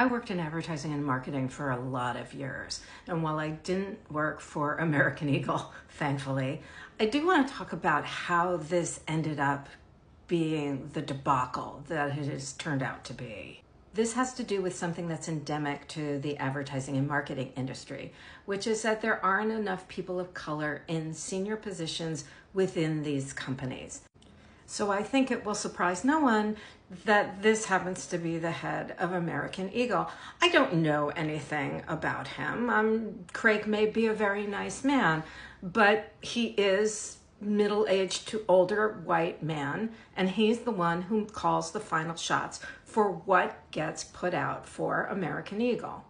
I worked in advertising and marketing for a lot of years. And while I didn't work for American Eagle, thankfully, I do want to talk about how this ended up being the debacle that it has turned out to be. This has to do with something that's endemic to the advertising and marketing industry, which is that there aren't enough people of color in senior positions within these companies. So I think it will surprise no one that this happens to be the head of American Eagle. I don't know anything about him. Craig may be a very nice man, but he is middle-aged to older white man, and he's the one who calls the final shots for what gets put out for American Eagle.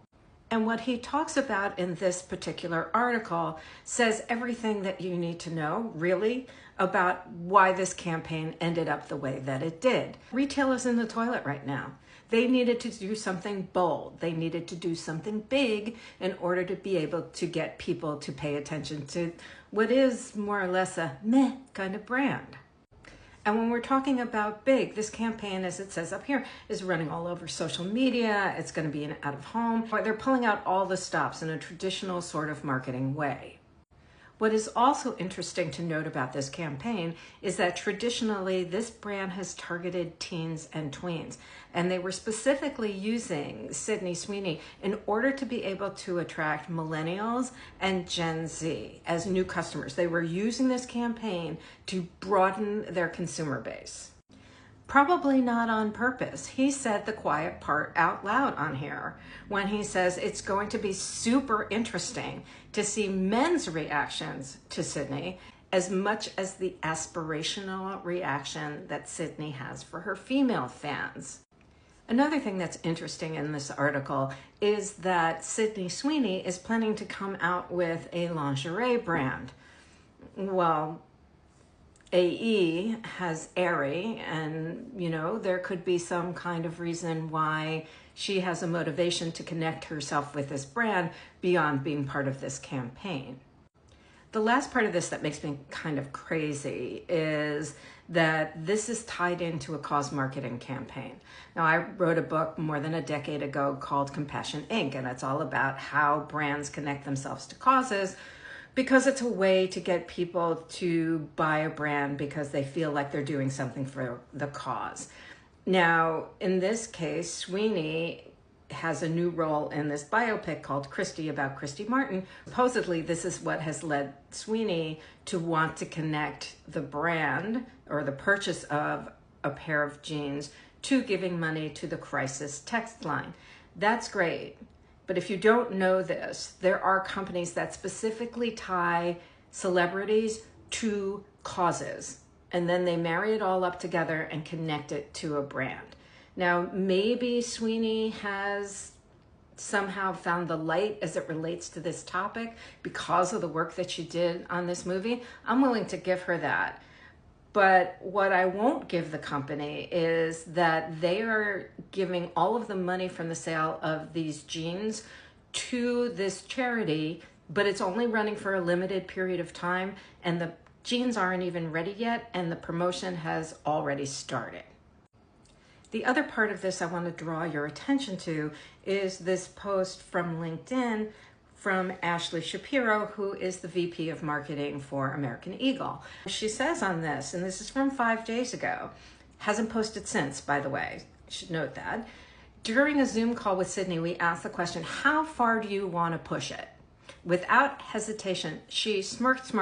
And what he talks about in this particular article says everything that you need to know, really, about why this campaign ended up the way that it did. Retail is in the toilet right now. They needed to do something bold. They needed to do something big in order to be able to get people to pay attention to what is more or less a meh kind of brand. And when we're talking about big, this campaign, as it says up here, is running all over social media. It's going to be out of home. They're pulling out all the stops in a traditional sort of marketing way. What is also interesting to note about this campaign is that traditionally this brand has targeted teens and tweens, and they were specifically using Sydney Sweeney in order to be able to attract millennials and Gen Z as new customers. They were using this campaign to broaden their consumer base. Probably not on purpose. He said the quiet part out loud on here when he says it's going to be super interesting to see men's reactions to Sydney as much as the aspirational reaction that Sydney has for her female fans. Another thing that's interesting in this article is that Sydney Sweeney is planning to come out with a lingerie brand. Well, AE has Aerie, and there could be some kind of reason why she has a motivation to connect herself with this brand beyond being part of this campaign. The last part of this that makes me kind of crazy is that this is tied into a cause marketing campaign. Now, I wrote a book more than a decade ago called Compassion Inc., and it's all about how brands connect themselves to causes, because it's a way to get people to buy a brand because they feel like they're doing something for the cause. Now, in this case, Sweeney has a new role in this biopic called Christy about Christy Martin. Supposedly, this is what has led Sweeney to want to connect the brand or the purchase of a pair of jeans to giving money to the crisis text line. That's great. But if you don't know this, there are companies that specifically tie celebrities to causes, and then they marry it all up together and connect it to a brand. Now, maybe Sweeney has somehow found the light as it relates to this topic because of the work that she did on this movie. I'm willing to give her that. But what I won't give the company is that they are giving all of the money from the sale of these jeans to this charity, but it's only running for a limited period of time, and the jeans aren't even ready yet, and the promotion has already started. The other part of this I want to draw your attention to is this post from LinkedIn from Ashley Shapiro, who is the VP of Marketing for American Eagle. She says on this, and this is from 5 days ago, hasn't posted since, by the way, should note that. During a Zoom call with Sydney, we asked the question, how far do you want to push it? Without hesitation, she smirked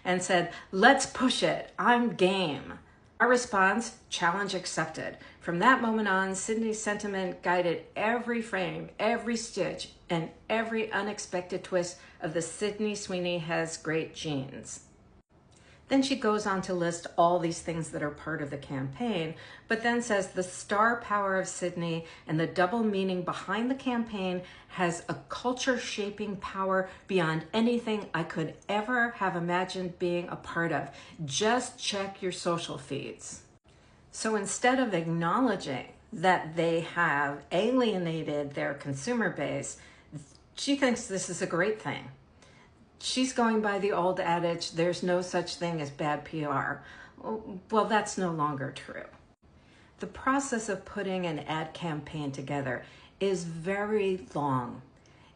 and said, let's push it, I'm game. Our response, challenge accepted. From that moment on, Sydney's sentiment guided every frame, every stitch, and every unexpected twist of the Sydney Sweeney Has Great Jeans. Then she goes on to list all these things that are part of the campaign, but then says the star power of Sydney and the double meaning behind the campaign has a culture-shaping power beyond anything I could ever have imagined being a part of. Just check your social feeds. So instead of acknowledging that they have alienated their consumer base, she thinks this is a great thing. She's going by the old adage, there's no such thing as bad PR. Well, that's no longer true. The process of putting an ad campaign together is very long.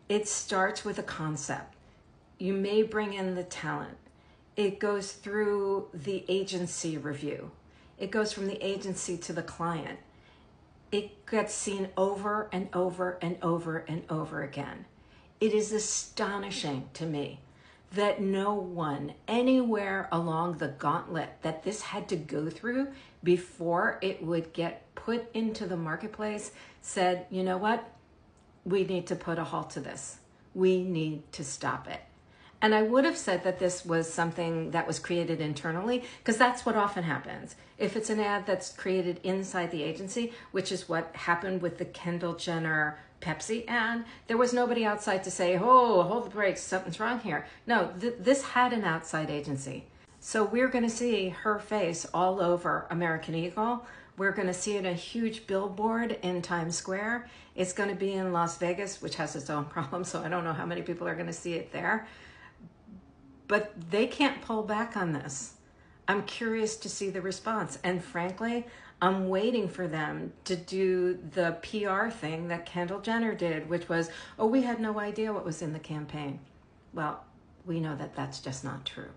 It starts with a concept. You may bring in the talent. It goes through the agency review. It goes from the agency to the client. It gets seen over and over and over and over again. It is astonishing to me that no one anywhere along the gauntlet that this had to go through before it would get put into the marketplace said, you know what? We need to put a halt to this. We need to stop it. And I would have said that this was something that was created internally, because that's what often happens. If it's an ad that's created inside the agency, which is what happened with the Kendall Jenner Pepsi ad, there was nobody outside to say, oh, hold the brakes, something's wrong here. No, this had an outside agency. So we're going to see her face all over American Eagle. We're going to see it a huge billboard in Times Square. It's going to be in Las Vegas, which has its own problems, so I don't know how many people are going to see it there. But they can't pull back on this. I'm curious to see the response. And frankly, I'm waiting for them to do the PR thing that Kendall Jenner did, which was, oh, we had no idea what was in the campaign. Well, we know that that's just not true.